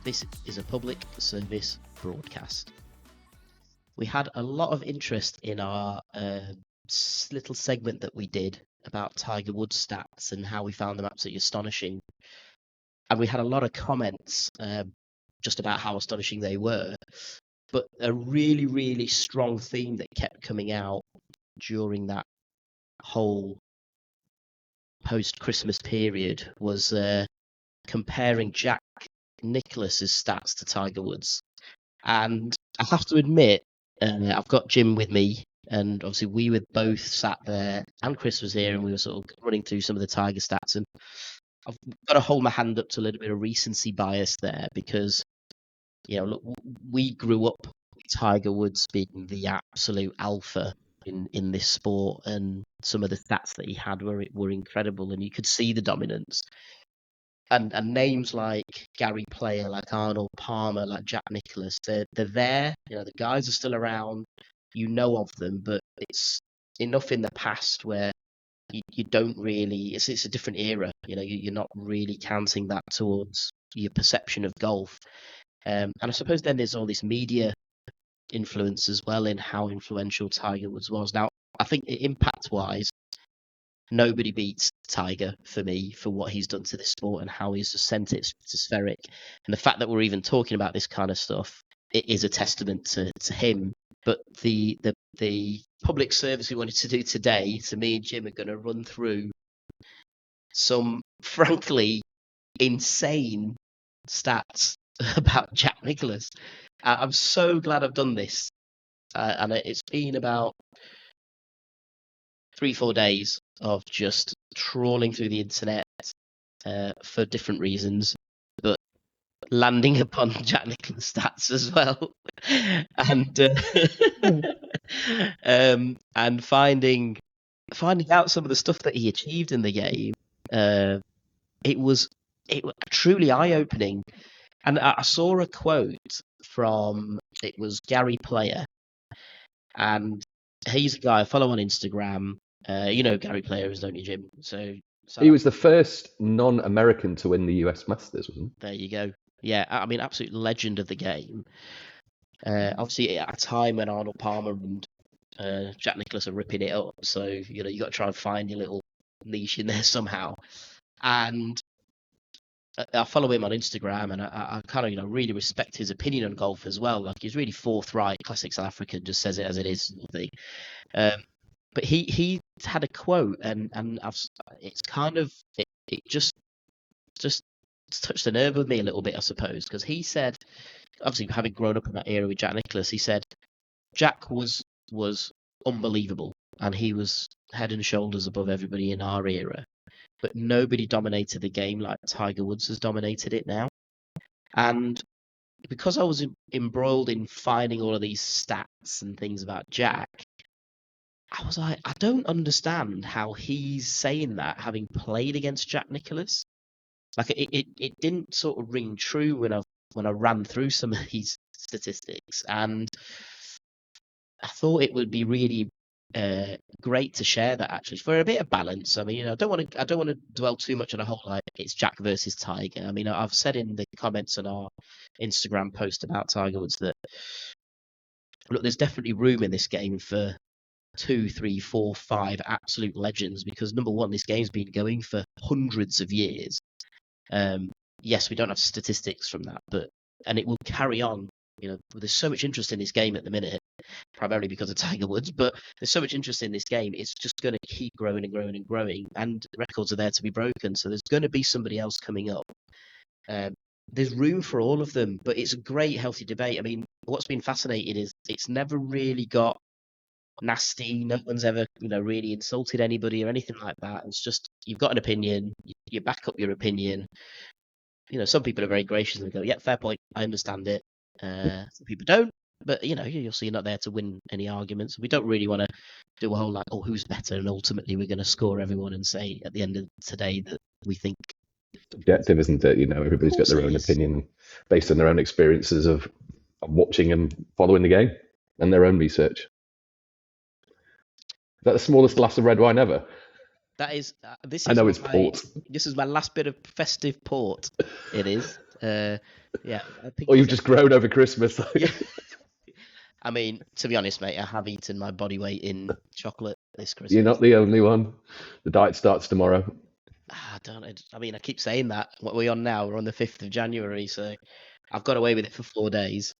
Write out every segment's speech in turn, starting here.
This is a public service broadcast. We had a lot of interest in our little segment that we did about Tiger Woods stats and how we found them absolutely astonishing. And we had a lot of comments just about how astonishing they were. But a really, really strong theme that kept coming out during that whole post-Christmas period was comparing Jack Nicklaus's stats to Tiger Woods. And I have to admit, I've got Jim with me, and obviously we were both sat there, and Chris was here, and we were sort of running through some of the Tiger stats. And I've got to hold my hand up to a little bit of recency bias there because, look, we grew up with Tiger Woods being the absolute alpha in this sport, and some of the stats that he had were incredible, and you could see the dominance. And names like Gary Player, like Arnold Palmer, like Jack Nicklaus, they're there. The guys are still around. You know of them, but it's enough in the past where you don't really. It's a different era. You're not really counting that towards your perception of golf. And I suppose then there's all this media influence as well in how influential Tiger Woods was. Now, I think impact-wise, nobody beats Tiger for me for what he's done to this sport and how he's just sent it stratospheric. And the fact that we're even talking about this kind of stuff, it is a testament to him. But the public service we wanted to do today, to me and Jim, are going to run through some frankly insane stats about Jack Nicklaus. I'm so glad I've done this. And it's been about 3-4 days of just trawling through the internet for different reasons, but landing upon Jack Nicklaus stats as well, and finding out some of the stuff that he achieved in the game. It was truly eye-opening, and I saw a quote from Gary Player, and he's a guy I follow on Instagram. Gary Player is, don't you, Jim? So he was the first non-American to win the US Masters, wasn't he? There you go. Yeah, I mean, absolute legend of the game. Obviously, at a time when Arnold Palmer and Jack Nicklaus are ripping it up, so you got to try and find your little niche in there somehow. And I follow him on Instagram, and I kind of really respect his opinion on golf as well. Like, he's really forthright, classic South African, just says it as it is, sort of thing. But he had a quote, and it's kind of it just touched the nerve with me a little bit, I suppose, because he said, obviously having grown up in that era with Jack Nicklaus, he said Jack was unbelievable, and he was head and shoulders above everybody in our era, but nobody dominated the game like Tiger Woods has dominated it now. And because I was embroiled in finding all of these stats and things about Jack, I was like, I don't understand how he's saying that, having played against Jack Nicklaus. Like, it didn't sort of ring true when I ran through some of these statistics, and I thought it would be really great to share that, actually, for a bit of balance. I mean, I don't want to dwell too much on a whole like it's Jack versus Tiger. I mean, I've said in the comments on our Instagram post about Tiger Woods that, look, there's definitely room in this game for 2, 3, 4, 5 absolute legends, because number one, this game's been going for hundreds of years. Yes, we don't have statistics from that, and it will carry on. There's so much interest in this game at the minute, primarily because of Tiger Woods, but there's so much interest in this game. It's just going to keep growing and growing and growing, and records are there to be broken. So there's going to be somebody else coming up. There's room for all of them, but it's a great, healthy debate. I mean, what's been fascinating is it's never really got nasty. No one's ever, really insulted anybody or anything like that. It's just, you've got an opinion, you back up your opinion. Some people are very gracious and go, yeah, fair point, I understand it. Some people don't, but you'll see, you're not there to win any arguments. We don't really want to do a whole like, oh, who's better, and ultimately we're going to score everyone and say at the end of today that we think. Objective, isn't it? Everybody's got their own opinion based on their own experiences of watching and following the game and their own research. Is that the smallest glass of red wine ever? That is. This is. I know it's port. This is my last bit of festive port. It is. Yeah, I think Or you've just grown over Christmas. yeah. I mean, to be honest, mate, I have eaten my body weight in chocolate this You're Christmas. not the only one. The diet starts tomorrow. I don't. I mean, I keep saying that. What are we on now? We're on the 5th of January, so I've got away with it for 4 days.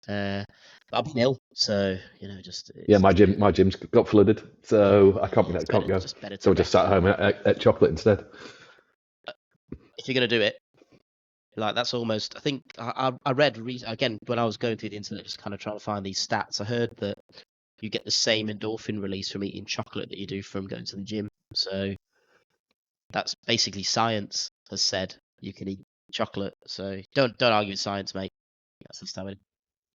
But I've been ill, so just Yeah, it's my gym's got flooded, so I can't it's can't go. better to So I just sat rest. home and ate chocolate instead. If you're gonna do it, like that's almost. I think I read again when I was going through the internet, just kind of trying to find these stats. I heard that you get the same endorphin release from eating chocolate that you do from going to the gym. So that's basically science has said you can eat chocolate. So don't argue with science, mate. That's the stuff.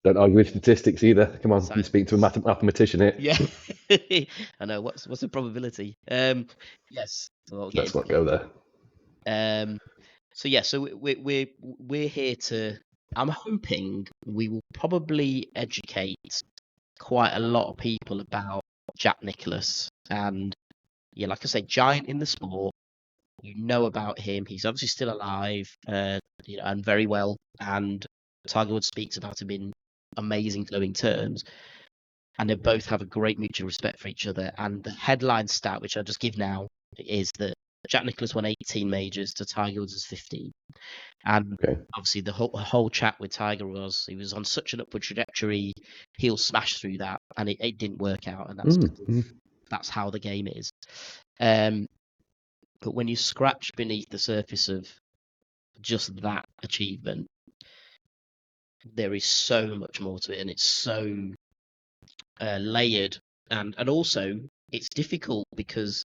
Don't argue with statistics either. Come on, you speak to a Science. mathematician here. Yeah, I know. What's the probability? Yes, so I'll get Let's into not go there. it. So yeah, so we're here to. I'm hoping we will probably educate quite a lot of people about Jack Nicklaus and yeah, like I say, giant in the sport. You know about him. He's obviously still alive, and very well. And Tiger Woods speaks about him in amazing, glowing terms. And they both have a great mutual respect for each other. And the headline stat, which I'll just give now, is that Jack Nicklaus won 18 majors to Tiger Woods' 15. And Okay. obviously, the whole chat with Tiger was he was on such an upward trajectory, he'll smash through that, and it didn't work out, and that's how the game is. But when you scratch beneath the surface of just that achievement, there is so much more to it, and it's so layered, and also it's difficult because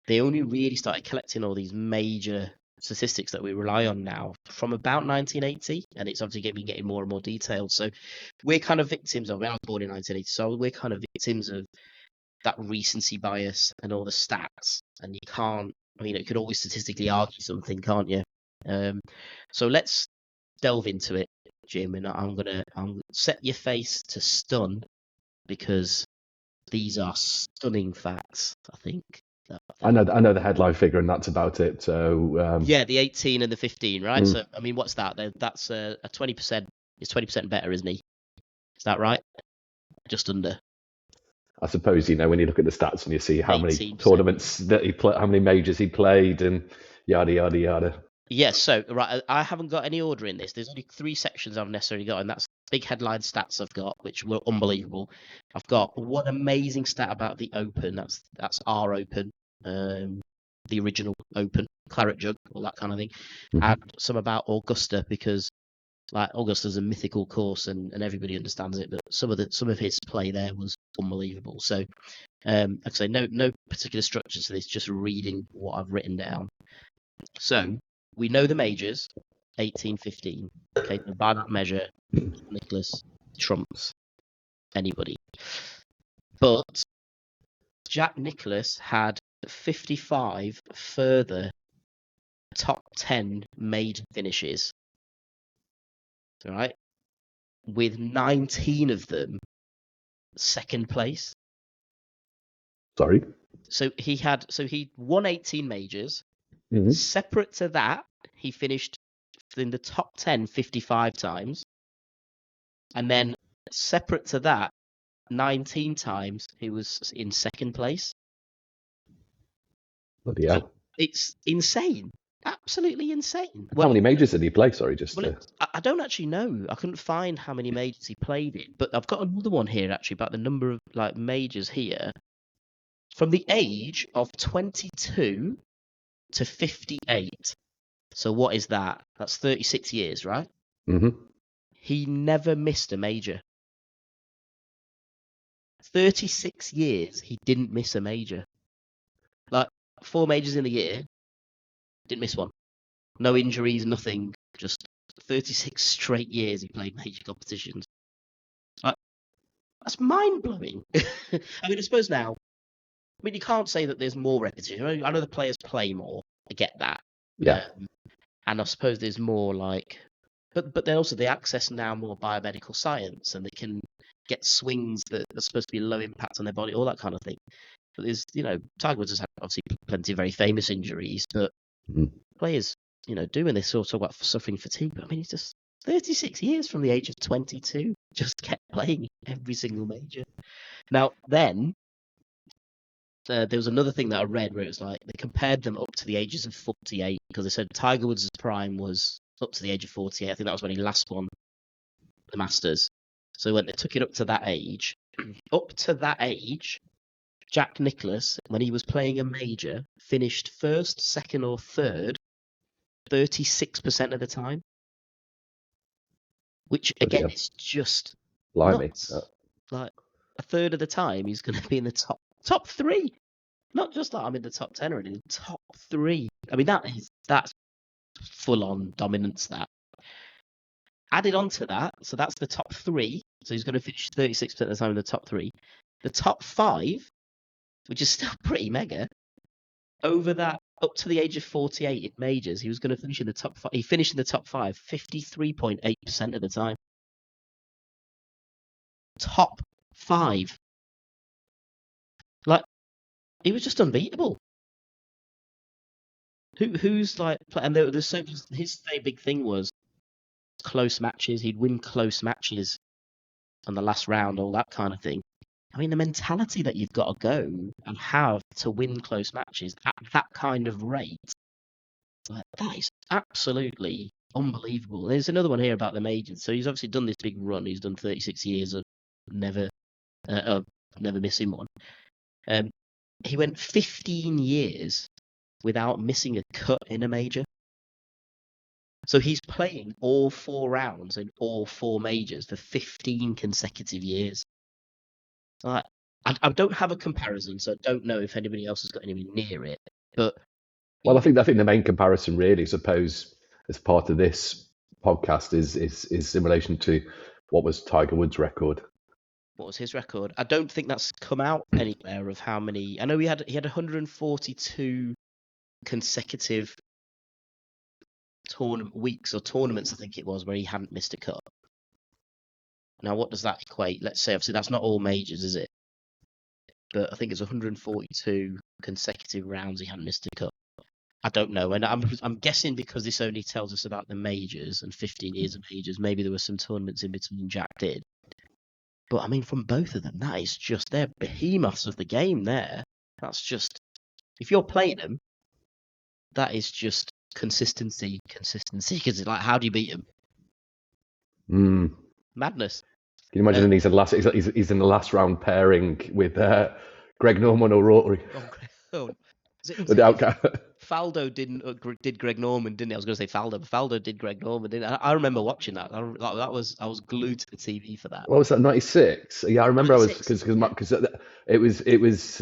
they only really started collecting all these major statistics that we rely on now from about 1980, and it's obviously getting more and more detailed. So we're kind of victims of. I was born in 1980, so we're kind of victims of that recency bias and all the stats, and you can't. I mean, you could always statistically argue something, can't you? So let's delve into it, Jim, and I'm gonna set your face to stun because these are stunning facts. I think. I know the headline figure, and that's about it. So Yeah, the 18 and the 15, right? So I mean, what's that? That's a 20%. He's 20% better, isn't he? Is that right? Just under I suppose when you look at the stats and you see how many 18%. tournaments that he played, how many majors he played, and yada yada yada. Yes, so right, I haven't got any order in this. There's only 3 sections I've necessarily got, and that's big headline stats I've got, which were unbelievable. I've got one amazing stat about the Open. That's our Open, the original Open, Claret Jug, all that kind of thing, and some about Augusta because like Augusta's a mythical course and everybody understands it, but some of his play there was unbelievable. So, like I say, no particular structure to this, just reading what I've written down. So we know the majors, 1815. Okay, so by that measure, Nicklaus trumps anybody. But Jack Nicklaus had 55 further top 10 major finishes. Right, with 19 of them second place. Sorry. So he won 18 majors. Mm-hmm. Separate to that, he finished in the top 10 55 times. And then separate to that, 19 times he was in second place. Bloody hell. It's insane. Absolutely insane. How many majors did he play? Sorry, I don't actually know. I couldn't find how many majors he played in, but I've got another one here actually about the number of like majors here. From the age of 22 to 58. So what is that? That's 36 years, right? Mm-hmm. He never missed a major. 36 years, he didn't miss a major. Like 4 majors in the year, didn't miss one. No injuries, nothing. Just 36 straight years he played major competitions. Like, that's mind-blowing. I mean, I suppose now, you can't say that there's more repetition. I know the players play more. I get that. Yeah. And I suppose there's more like, but then also they access now more biomedical science, and they can get swings that are supposed to be low impact on their body, all that kind of thing. But there's, Tiger Woods has had obviously plenty of very famous injuries, but players doing this, sort of talk about suffering fatigue. But I mean, he's just 36 years from the age of 22, just kept playing every single major. Now, then, there was another thing that I read where it was like they compared them up to the ages of 48 because they said Tiger Woods' prime was up to the age of 48. I think that was when he last won the Masters. So when they took it up to that age, Jack Nicklaus, when he was playing a major, finished first, second, or third 36% of the time, which Bloody again hell. is just Blimey. nuts. Like a third of the time, he's going to be in the top three. Not just like I'm in the top 10 or anything, top three. I mean, that's full on dominance. That added on to that, so that's the top three. So he's going to finish 36% of the time in the top three. The top five, which is still pretty mega, over that up to the age of 48 in majors, he was going to finish in the top five. He finished in the top five 53.8% of the time. Top five. Like, he was just unbeatable. Who's like, and there's so his big thing was close matches. He'd win close matches on the last round, all that kind of thing. I mean, the mentality that you've got to go and have to win close matches at that kind of rate, like, that is absolutely unbelievable. There's another one here about the majors. So he's obviously done this big run. He's done 36 years of never missing one. He went 15 years without missing a cut in a major. So he's playing all 4 rounds in all 4 majors for 15 consecutive years. I don't have a comparison, so I don't know if anybody else has got anywhere near it. But well, I think the main comparison, really, I suppose, as part of this podcast, is in relation to what was Tiger Woods' record. What was his record? I don't think that's come out anywhere of how many. I know he had 142 consecutive weeks or tournaments, I think it was, where he hadn't missed a cut. Now, what does that equate? Let's say, obviously, that's not all majors, is it? But I think it's 142 consecutive rounds he hadn't missed a cut. I don't know, and I'm guessing because this only tells us about the majors and 15 years of majors. Maybe there were some tournaments in between Jack did. But I mean, from both of them, that is just, they're behemoths of the game there. That's just, if you're playing them, that is just consistency. Because it's like, how do you beat them? Madness. Can you imagine he's in the last round pairing with Greg Norman or Rory? Faldo did Greg Norman, didn't he? I was going to say Faldo, but Faldo did Greg Norman, didn't he? I remember watching that. I was glued to the TV for that. What was that? 96. Yeah, I remember. 96, I was because it was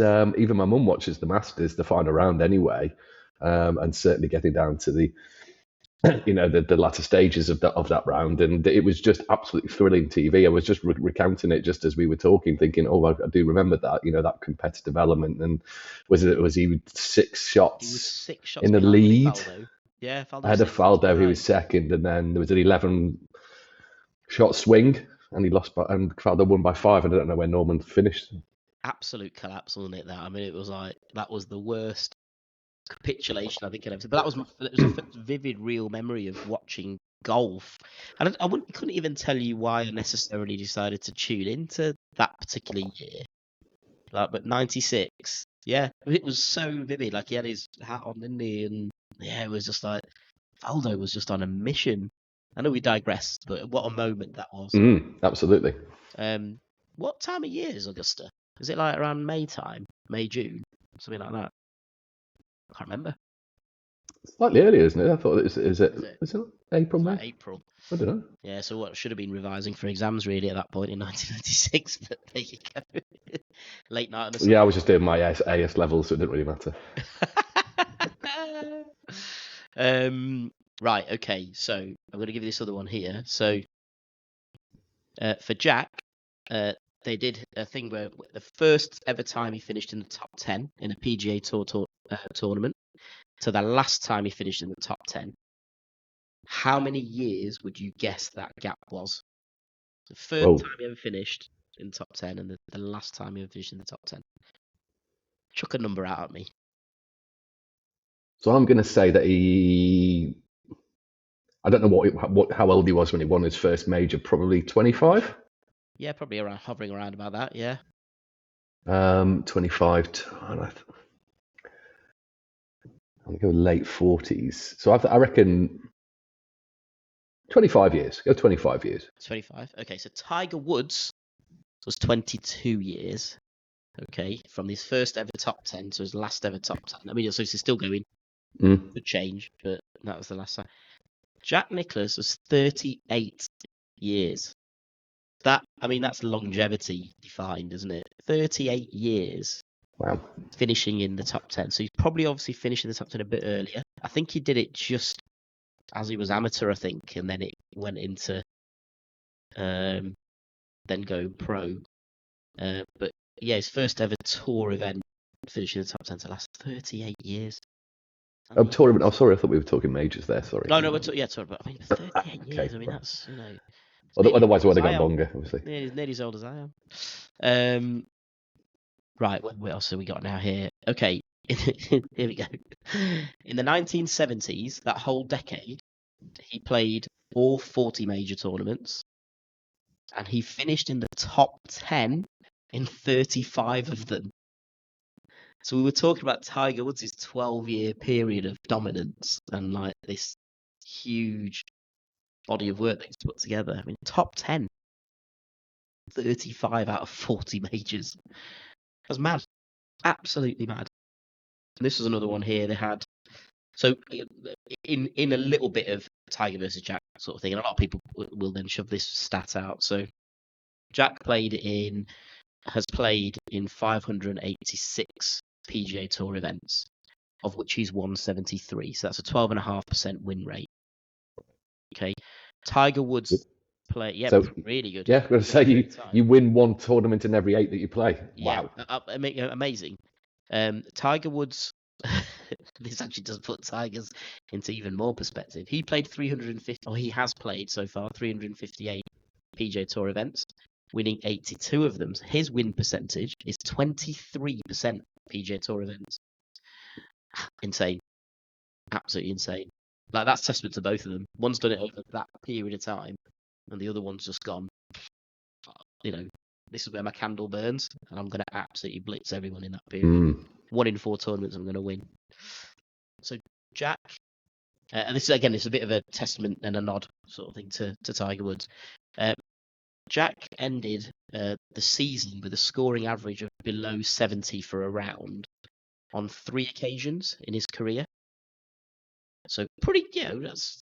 even my mum watches the Masters, the final round anyway, and certainly getting down to the the latter stages of that round, and it was just absolutely thrilling TV. I was just recounting it just as we were talking, thinking, oh, I do remember that, that competitive element. And was he 6 shots? He was 6 shots in the lead. Faldo. Yeah, Faldo. Ahead of Faldo, who was second, and then there was an 11-shot swing, and he lost and Faldo won by 5. I don't know where Norman finished. Absolute collapse, wasn't it? That, I mean, it was like, that was the worst capitulation I think I've ever seen. But it was a vivid, real memory of watching golf, and I couldn't even tell you why I necessarily decided to tune into that particular year. But 96, yeah, it was so vivid. Like, he had his hat on, didn't he? And yeah, it was just like Faldo was just on a mission. I know we digressed, but what a moment that was. Absolutely. What time of year is Augusta? Is it like around May time, May, June, something like that? I can't remember. Slightly earlier, isn't it? I thought is it April, May? Like April. I don't know. Yeah, so what should have been revising for exams really at that point in 1996, but there you go. Late night on a Sunday. Yeah, I was just doing my AS level, so it didn't really matter. Right, okay, so I'm going to give you this other one here. So for Jack, they did a thing where the first ever time he finished in the top 10 in a PGA Tour tournament to the last time he finished in the top 10. How many years would you guess that gap was? The first time he ever finished in the top 10 and the last time he ever finished in the top 10. Chuck a number out at me. So I'm going to say that he I don't know how old he was when he won his first major. Probably 25. Yeah, probably around hovering around about that. Yeah. 25. I'm going to go late 40s. So I reckon 25 years. Go 25 years. 25. Okay, so Tiger Woods was 22 years. Okay, from his first ever top 10 to his last ever top 10. I mean, so he's still going. Could change, but that was the last time. Jack Nicklaus was 38 years. That's longevity defined, isn't it? 38 years. Wow. Finishing in the top 10. So he's probably obviously finished in the top 10 a bit earlier. I think he did it just as he was amateur, I think, and then it went into then going pro. But yeah, his first ever tour event, finishing in the top 10 to last 38 years. Tournament. Oh, sorry, I thought we were talking majors there. Sorry. No, sorry, but 38 years. Okay. That's Otherwise, I would have gone am. longer, obviously. Nearly as old as I am. Right, what else have we got now here? Okay, here we go. In the 1970s, that whole decade, he played all 40 major tournaments, and he finished in the top 10 in 35 of them. So we were talking about Tiger Woods' 12-year period of dominance and like this huge body of work that he's put together. I mean, top 10, 35 out of 40 majors. That's mad. Absolutely mad. And this was another one here. They had so in a little bit of Tiger versus Jack sort of thing, and a lot of people will then shove this stat out. So Jack has played in 586 PGA Tour events, of which he's won 73. So that's a 12.5% win rate. Okay, Tiger Woods really good. Yeah, I'm going to say you win one tournament in every 8 that you play. Wow, amazing. Tiger Woods. This actually does put Tigers into even more perspective. He has played so far 358 PGA Tour events, winning 82 of them. His win percentage is 23% PGA Tour events. Insane. Absolutely insane. Like, that's testament to both of them. One's done it over that period of time, and the other one's just gone, this is where my candle burns, and I'm going to absolutely blitz everyone in that period. 1 in 4 tournaments I'm going to win. So Jack, and this is a bit of a testament and a nod sort of thing to Tiger Woods. Jack ended the season with a scoring average of below 70 for a round on 3 occasions in his career. So pretty, that's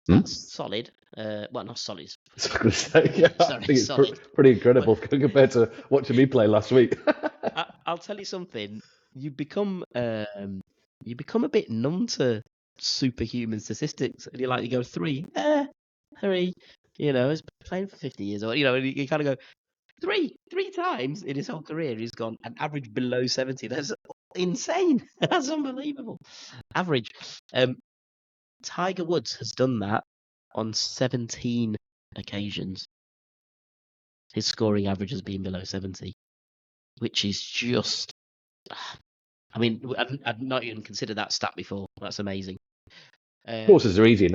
solid. Well, not solid. I was going to say, I think it's pretty incredible compared to watching me play last week. I'll tell you something. You become a bit numb to superhuman statistics, and you go 3, 3. He's playing for 50 years, or you kind of go three times in his whole career. He's gone an average below 70. That's insane. That's unbelievable. Average. Tiger Woods has done that on 17 occasions. His scoring average has been below 70, which is just. I'd not even considered that stat before. That's amazing. Courses are easy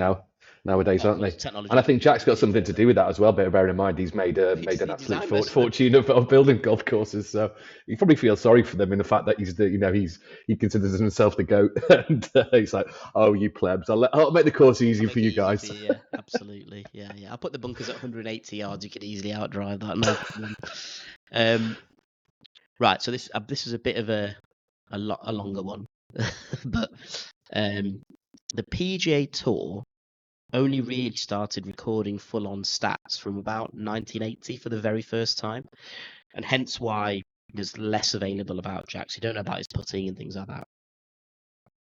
nowadays, aren't they? And I think Jack's got something to do with that as well. But bearing in mind, he's made an absolute fortune of building golf courses. So you probably feel sorry for them in the fact that he considers himself the GOAT, and he's like, "Oh, you plebs! I'll make the course easy for you guys." Yeah, absolutely. Yeah. I'll put the bunkers at 180 yards. You could easily outdrive that. No problem. Right. So this is a bit of a longer one, but the PGA Tour only really started recording full-on stats from about 1980 for the very first time, and hence why there's less available about Jack. So you don't know about his putting and things like that.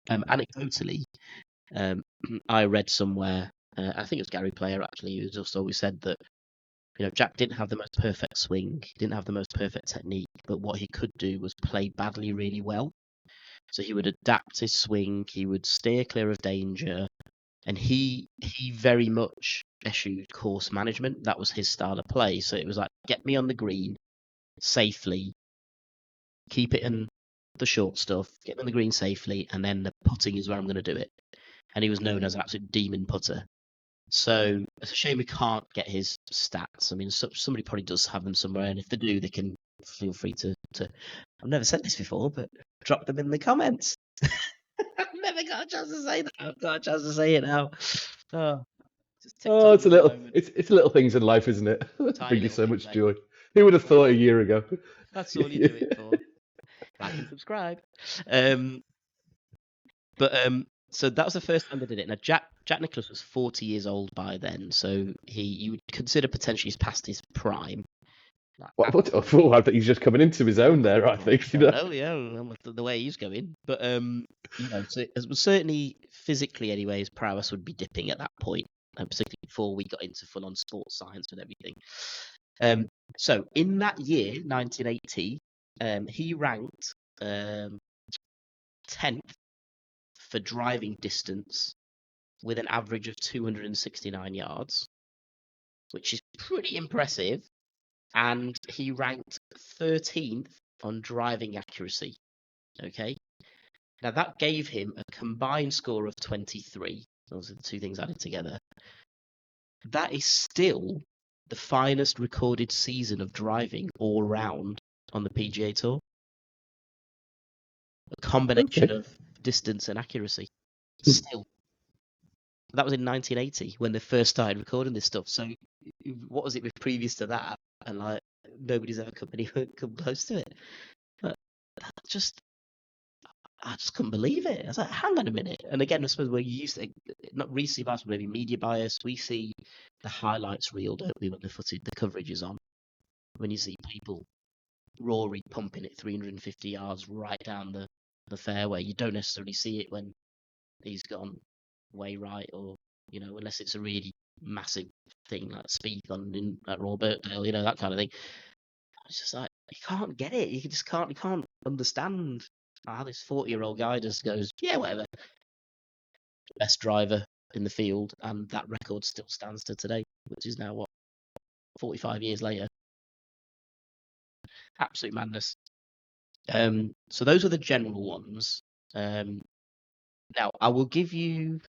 Anecdotally, I read somewhere, I think it was Gary Player actually, who just always said that Jack didn't have the most perfect swing, he didn't have the most perfect technique, but what he could do was play badly really well. So he would adapt his swing, he would steer clear of danger, and he very much eschewed course management. That was his style of play. So it was like, get me on the green safely, keep it in the short stuff, get me on the green safely, and then the putting is where I'm going to do it. And he was known as an absolute demon putter. So it's a shame we can't get his stats. I mean, somebody probably does have them somewhere, and if they do, they can feel free to. I've never said this before, but drop them in the comments. I've never got a chance to say that. I've got a chance to say it now. Oh, Oh, it's a little things in life, isn't it? Bring you so much joy. Who would have thought a year ago? That's all you do it for. Like and subscribe. So that was the first time they did it. Now Jack Nicklaus was 40 years old by then, so you would consider potentially he's past his prime. What? I thought he's just coming into his own there. I think. Oh yeah, the way he's going, but so it was certainly physically, anyway, his prowess would be dipping at that point, and particularly before we got into full-on sports science and everything. So in that year, 1980, he ranked 10th for driving distance with an average of 269 yards, which is pretty impressive. And he ranked 13th on driving accuracy. Okay. Now that gave him a combined score of 23. Those are the two things added together. That is still the finest recorded season of driving all round on the PGA Tour. A combination of distance and accuracy. Still. That was in 1980 when they first started recording this stuff. So what was it with previous to that? And like nobody's ever come close to it. But I just couldn't believe it. I was like, hang on a minute. And again, I suppose we're used to not recency bias, but maybe media bias. We see the highlights reel, don't we, when the coverage is on. When you see people, Rory pumping it 350 yards right down the fairway, you don't necessarily see it when he's gone way right, or unless it's a really massive thing like speed gun at Royal Birkdale, that kind of thing. It's just like you can't get it. You can't understand how this 40-year-old guy just goes, yeah, whatever. Best driver in the field, and that record still stands to today, which is now 45 years later. Absolute madness. So those are the general ones. Now I will give you.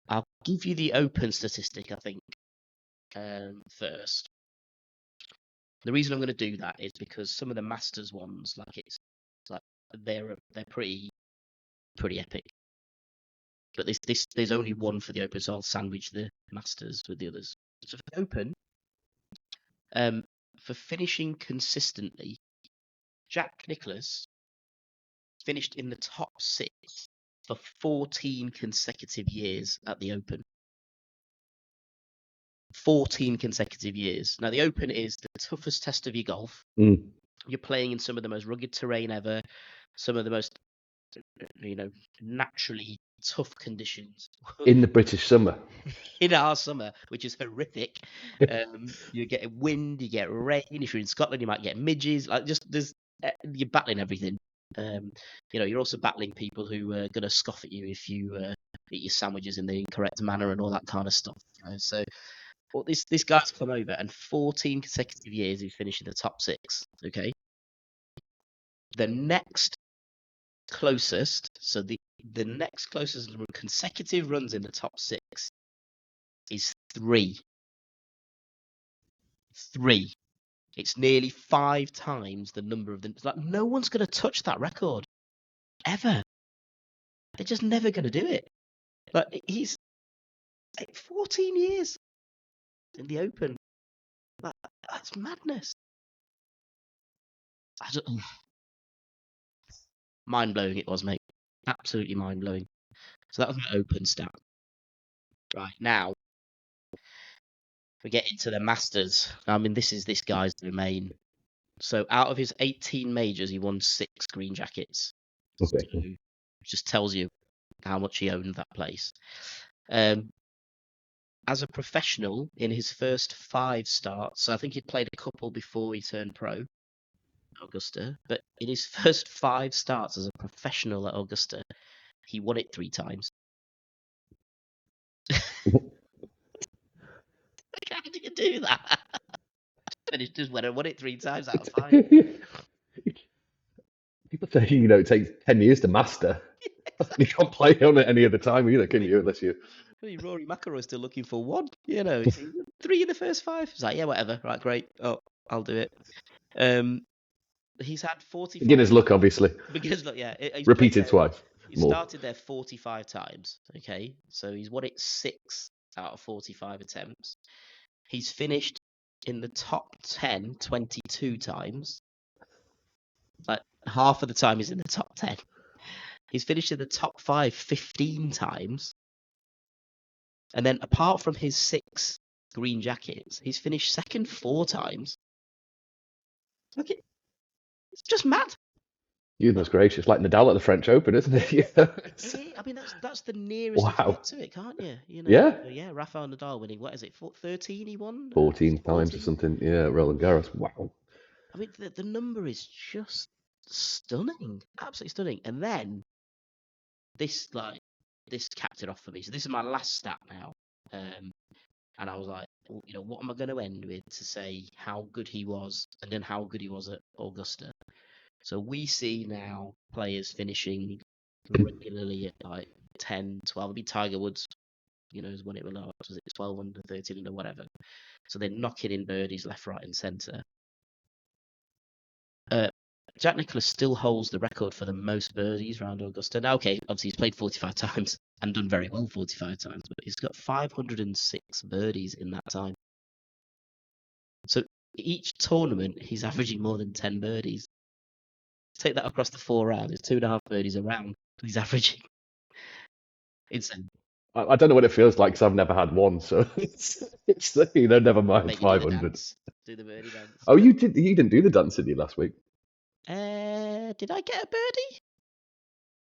I'll give you the open statistic, I think, first. The reason I'm going to do that is because some of the Masters ones, they're pretty epic. But there's only one for the Open, so I'll sandwich the Masters with the others. So for the Open, for finishing consistently, Jack Nicklaus finished in the top 6 for 14 consecutive years at the Open. 14 consecutive years. Now, the Open is the toughest test of your golf. You're playing in some of the most rugged terrain ever, some of the most, naturally tough conditions. In the British summer. In our summer, which is horrific. You get wind, you get rain. If you're in Scotland, you might get midges. You're battling everything. You're also battling people who are going to scoff at you if you eat your sandwiches in the incorrect manner and all that kind of stuff. So, well, this guy's come over, and 14 consecutive years he's finished in the top 6. Okay. The next closest, so the next closest consecutive runs in the top 6 is 3. 3. It's nearly 5 times the number of them. It's like no one's going to touch that record ever. They're just never going to do it. Like he's 14 years in the Open. That's madness. Mind blowing it was, mate. Absolutely mind blowing. So that was my Open stat. Right now, we get into the Masters. I mean, this is this guy's domain. So out of his 18 majors, he won 6 green jackets. Okay. So just tells you how much he owned that place. As a professional, in his first 5 starts, so I think he'd played a couple before he turned pro, Augusta, but in his first 5 starts as a professional at Augusta, he won it 3 times. How did you do that? Finished just when I won it 3 times out of 5. People say, it takes 10 years to master. You can't play on it any other time either, can you? Unless you Rory McIlroy's still looking for one. You know, he's 3 in the first 5. He's like, yeah, whatever. Right, great. Oh, I'll do it. He's had 45. Beginner's luck, obviously. Because look, yeah, he's Repeated twice. He More. started there 45 times. Okay, so he's won it 6 out of 45 attempts. He's finished in the top 10 22 times. Like half of the time he's in the top 10. He's finished in the top 5 15 times. And then apart from his 6 green jackets, he's finished second 4 times. Look, it's just mad. Goodness gracious, like Nadal at the French Open, isn't it? Yeah. I mean, that's the nearest you can Wow. get to it, can't you? You know, Yeah. Rafael Nadal winning, what is it, 13 he won? 14 times 14? or something. Yeah, Roland Garros. Wow. I mean, the number is just stunning, absolutely stunning. And then this capped it off for me. So this is my last stat now, and I was like, well, you know, what am I going to end with to say how good he was, and then how good he was at Augusta? So we see now players finishing regularly at like 10, 12. I mean, Tiger Woods, you know, has won it with, was it 12 under, 13 under, whatever. So they're knocking in birdies left, right, and centre. Jack Nicklaus still holds the record for the most birdies around Augusta. Now, okay, obviously he's played 45 times and done very well 45 times, but he's got 506 birdies in that time. So each tournament, he's averaging more than 10 birdies. Take that across the 4 rounds, it's 2.5 birdies a round he's averaging. Insane. I don't know what it feels like because I've never had one, so it's you know, never mind Maybe 500. Do the birdie dance. Oh, you didn't do the dance, did you, last week? Did I get a birdie?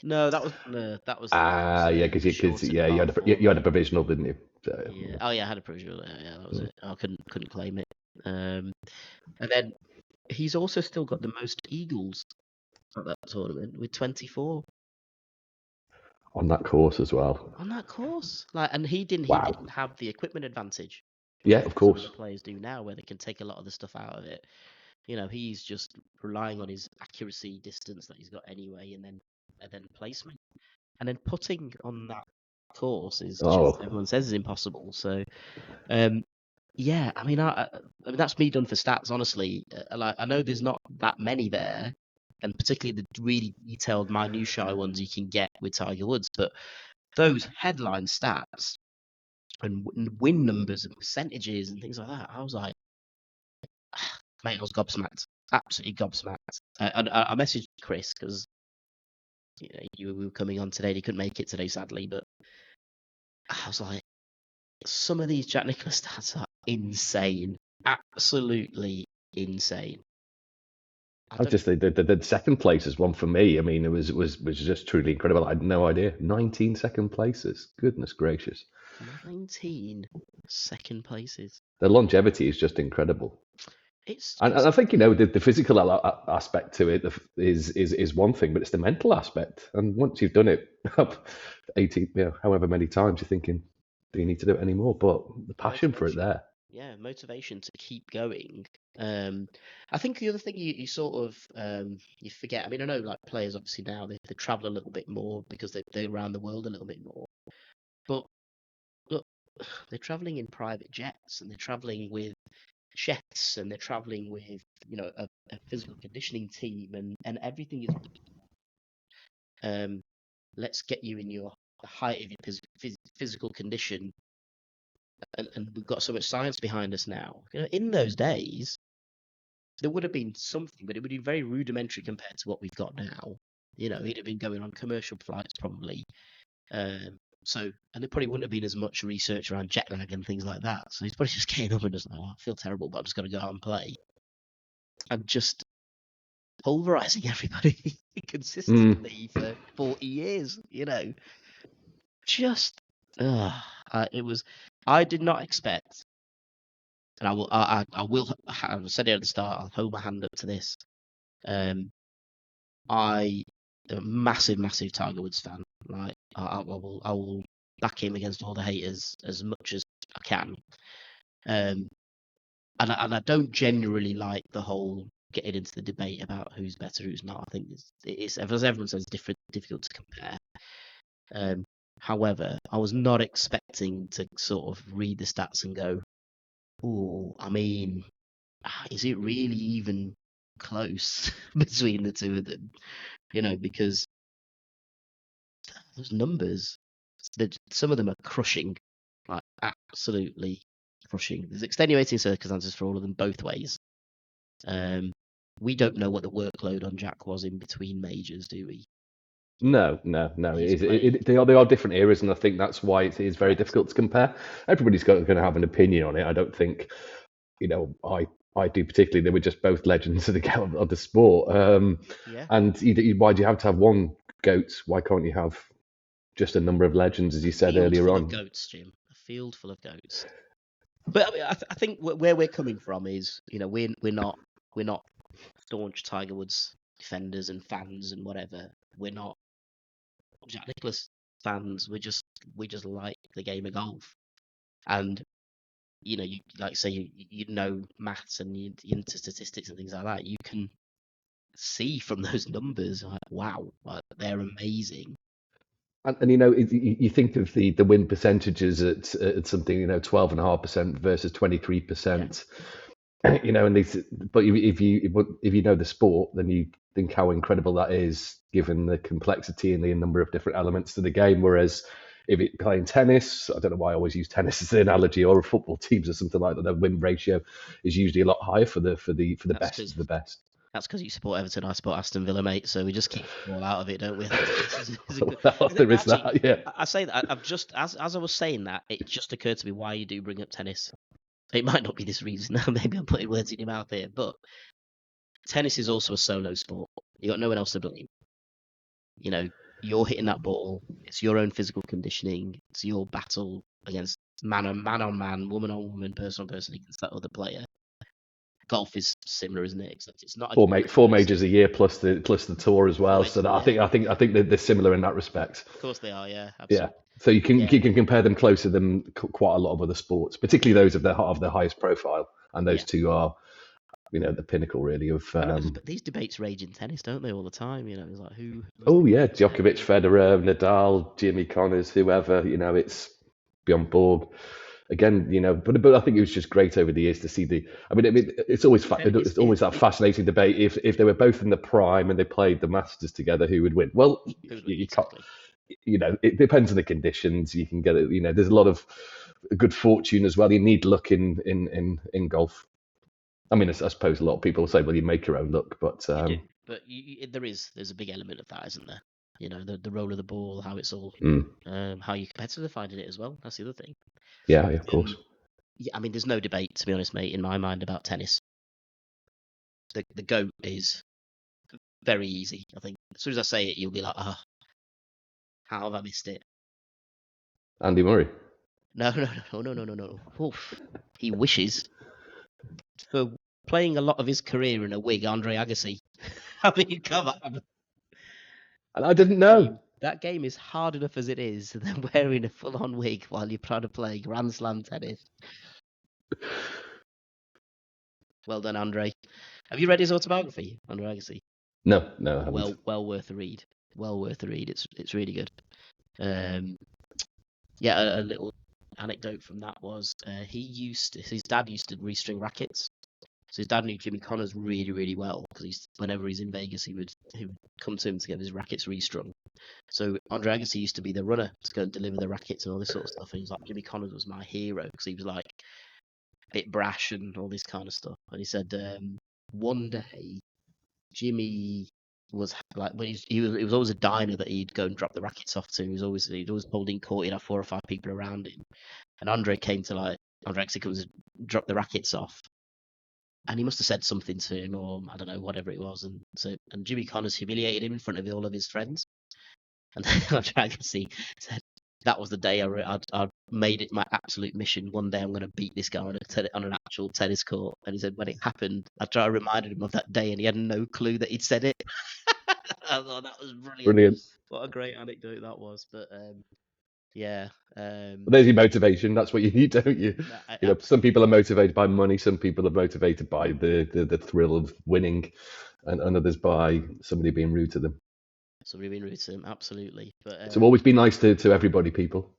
No, that was Yeah, because you had a provisional, didn't you? So, yeah. Oh yeah, I had a provisional. Yeah, that was it. I couldn't claim it. And then he's also still got the most eagles at that tournament with 24 on that course as well. on that course. Like, and he didn't have the equipment advantage. Yeah, of course. Some of the players do now, where they can take a lot of the stuff out of it. You know, he's just relying on his accuracy, distance that he's got anyway, and then placement, and then putting on that course is just, everyone says is impossible. So, yeah, I mean, I mean that's me done for stats. Honestly, like I know there's not that many there, and particularly the really detailed, minutiae ones you can get with Tiger Woods, but those headline stats and win numbers and percentages and things like that, I was like, mate, I was gobsmacked, absolutely gobsmacked. I messaged Chris because you know we were coming on today. He couldn't make it today, sadly, but I was like, some of these Jack Nicklaus stats are insane, absolutely insane. The second place is one for me. I mean, it was just truly incredible. I had no idea. 19 second places. Goodness gracious. 19 second places. The longevity is just incredible. And I think, you know, the physical aspect to it is one thing, but it's the mental aspect. And once you've done it 18, however many times, you're thinking, do you need to do it anymore? But the passion for it there. Yeah, motivation to keep going. I think the other thing you sort of you forget. I mean, I know like players obviously now they travel a little bit more because they're around the world a little bit more. But look, they're traveling in private jets and they're traveling with chefs and they're traveling with, you know, a physical conditioning team and everything is let's get you in the height of your physical condition, and we've got so much science behind us now. You know, in those days there would have been something, but it would be very rudimentary compared to what we've got now. You know, he'd have been going on commercial flights probably. So, and there probably wouldn't have been as much research around jet lag and things like that. So he's probably just getting up and just like, oh, I feel terrible, but I'm just going to go out and play. And just pulverizing everybody consistently for 40 years, you know. Just, it was, I did not expect, and I said it at the start, I'll hold my hand up to this. I'm a massive Tiger Woods fan. Like, I will back him against all the haters as much as I can. And I don't generally like the whole getting into the debate about who's better, who's not. I think it's as everyone says, difficult to compare. However, I was not expecting expecting to sort of read the stats and go, oh, I mean, is it really even close between the two of them? Because those numbers, some of them are crushing, like absolutely crushing. There's extenuating circumstances for all of them both ways. We don't know what the workload on Jack was in between majors, do we? No. They are different eras, and I think that's why it is very difficult to compare. Everybody's going to have an opinion on it. I don't think, I do particularly. They were just both legends of the sport. And why do you have to have one GOAT? Why can't you have just a number of legends, as you said earlier on? A field full of goats, Jim. A field full of goats. But I mean, I think where we're coming from is, we're not staunch Tiger Woods defenders and fans and whatever. We're not Jack Nicklaus fans. We just like the game of golf, and you like say you know maths and you into statistics and things like that. You can see from those numbers, like, wow, like, they're amazing. And you think of the win percentages at something 12.5% versus 23%. And these, but if you know the sport, then you think how incredible that is, given the complexity and the number of different elements to the game. Whereas if you're playing tennis, I don't know why I always use tennis as an analogy, or football teams or something like that, the win ratio is usually a lot higher for the best of the best. That's because you support Everton, I support Aston Villa, mate. So we just keep the ball out of it, don't we? There is that, yeah. I say that I've just as I was saying that, it just occurred to me why you do bring up tennis. It might not be this reason. Maybe I'm putting words in your mouth here, but tennis is also a solo sport. You got no one else to blame. You're hitting that ball. It's your own physical conditioning. It's your battle against man on man, woman on woman, person on person against that other player. Golf is similar, isn't it? Except it's not four majors a year plus the tour as well. So I think they're similar in that respect. Of course they are, yeah. Absolutely. Yeah. So you can compare them closer than quite a lot of other sports, particularly those of the highest profile, and those two are, the pinnacle really of. But these debates rage in tennis, don't they, all the time? It's like who. Oh yeah, Djokovic, Federer, Nadal, Jimmy Connors, whoever. It's beyond Borg. Again, but I think it was just great over the years to see it's always that fascinating debate. If they were both in the prime and they played the Masters together, who would win? Well, you can't. It depends on the conditions. You can get it. There's a lot of good fortune as well. You need luck in golf. I mean, I suppose a lot of people say, well, you make your own luck, but there's a big element of that, isn't there? The roll of the ball, how it's all, how you competitively finding it as well. That's the other thing. Yeah, of course. I mean, there's no debate, to be honest, mate, in my mind about tennis. The GOAT is very easy. I think as soon as I say it, you'll be like, how have I missed it? Andy Murray. No. Oof. He wishes. For playing a lot of his career in a wig, Andre Agassi. I mean, come on. And I didn't know. That game is hard enough as it is, than wearing a full-on wig while you're trying to play Grand Slam tennis. Well done, Andre. Have you read his autobiography, Andre Agassi? No, I haven't. Well worth a read. Well worth a read. It's really good. A little anecdote from that was his dad used to restring rackets. So his dad knew Jimmy Connors really, really well, because whenever he's in Vegas, he would come to him to get his rackets restrung. So Andre Agassi used to be the runner to go and deliver the rackets and all this sort of stuff. And he was like, Jimmy Connors was my hero, because he was like a bit brash and all this kind of stuff. And he said one day Jimmy was like, when he was always a diner that he'd go and drop the rackets off to. He'd always pulled in court. He'd have 4 or 5 people around him, and Andre Agassi comes and drop the rackets off. And he must have said something to him, or I don't know, whatever it was. And Jimmy Connors humiliated him in front of all of his friends. And then Andre Agassi said, that was the day I made it my absolute mission. One day I'm going to beat this guy on an actual tennis court. And he said when it happened, I reminded him of that day, and he had no clue that he'd said it. I thought that was brilliant. What a great anecdote that was. But yeah. There's your motivation. That's what you need, don't you? Some people are motivated by money. Some people are motivated by the thrill of winning, and others by somebody being rude to them. Somebody being rude to them, absolutely. But so always be nice to everybody, people.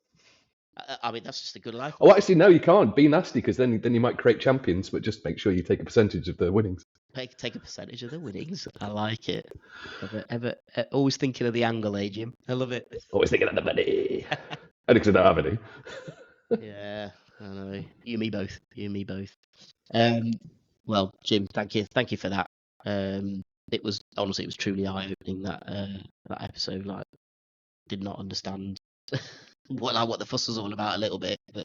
I mean, that's just a good life. Oh, actually, no, you can't. Be nasty, because then you might create champions, but just make sure you take a percentage of the winnings. Take a percentage of the winnings. I like it. Ever always thinking of the angle, Jim. I love it. Always thinking of the money. Only because I don't have any. Yeah, I know. You and me both. You and me both. Well, Jim, thank you for that. It was truly eye-opening, that episode. Like, did not understand what the fuss was all about a little bit, but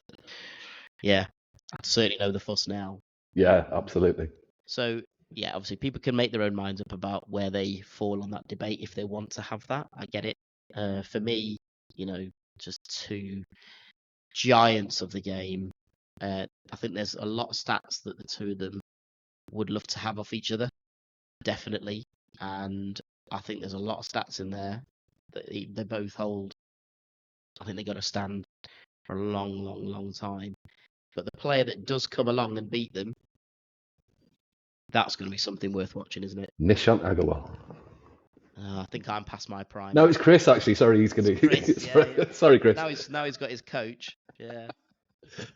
yeah, I certainly know the fuss now. Yeah, absolutely. So yeah, obviously people can make their own minds up about where they fall on that debate if they want to have that. I get it. For me, just two giants of the game. I think there's a lot of stats that the two of them would love to have off each other, definitely. And I think there's a lot of stats in there that they both hold. I think they got to stand for a long, long, long time. But the player that does come along and beat them, that's going to be something worth watching, isn't it? Nishant Agarwal. I think I'm past my prime. No, it's Chris, actually. Sorry, he's going to... Sorry, Chris. Now he's got his coach. Yeah.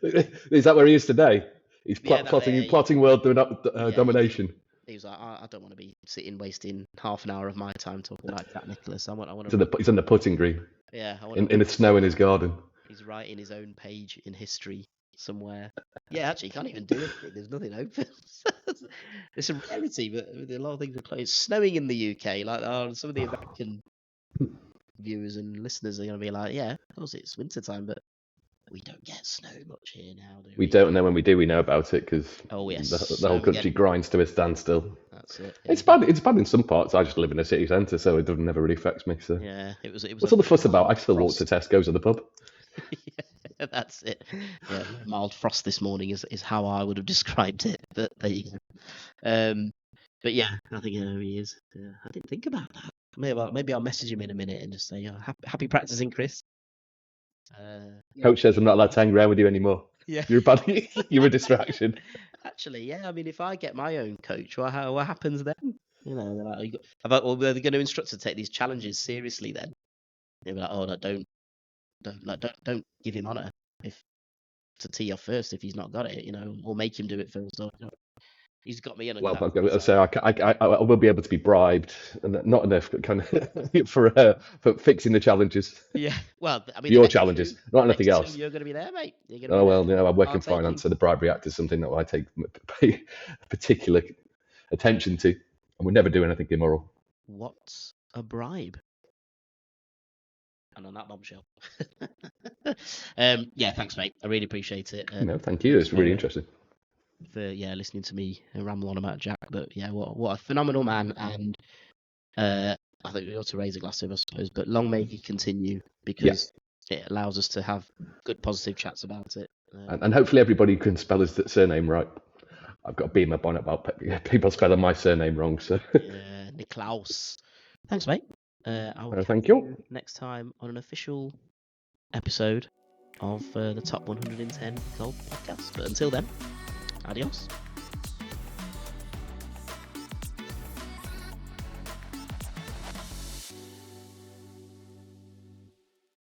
Is that where he is today? He's plotting world domination. He was like, I don't want to be wasting half an hour of my time talking about Jack Nicklaus. I want to. He's on the putting green. Yeah. In the snow in his garden. He's writing his own page in history somewhere. Yeah, actually, he can't even do anything. There's nothing open. It's a rarity, but a lot of things are closed. It's snowing in the UK. Like, some of the American viewers and listeners are going to be like, yeah, of course it's winter time, but we don't get snow much here now, do we? We don't know. When we do, we know about it, because the whole country grinds to a standstill. That's it. Yeah. It's bad in some parts. I just live in a city centre, so it never really affects me. So yeah, it was. What's all the fuss about? I still walk to Tesco's or the pub. Yeah, that's it. Yeah, mild frost this morning is how I would have described it. But there you go. But yeah, I think he is. I didn't think about that. Maybe I'll message him in a minute and just say, happy practicing, Chris. Coach says I'm not allowed to hang around with you anymore. Yeah, you're a distraction. Actually, yeah. I mean, if I get my own coach, what happens then? They're like, are they going to instruct to take these challenges seriously? Then they'll be like, oh, no, don't give him honour to tee off first if he's not got it, or make him do it first. He's got me in. Well, I will be able to be bribed, and not enough kind of for fixing the challenges. Yeah, well, I mean, your challenges, not anything else. You're going to be there, mate. I work in finance, so the bribery act is something that I pay particular attention to, and would never do anything immoral. What's a bribe? And on that bombshell. Yeah, thanks, mate. I really appreciate it. No, thank you. It's really interesting. For listening to me ramble on about Jack, but yeah, what a phenomenal man, and I think we ought to raise a glass to him, I suppose. But long may he continue, because it allows us to have good, positive chats about it. And hopefully everybody can spell his surname right. I've got to be in my bonnet about people spelling my surname wrong. So yeah, Nicklaus. Thanks, mate. Thank you. Next time on an official episode of the Top 110 Golf Podcast. But until then, adios.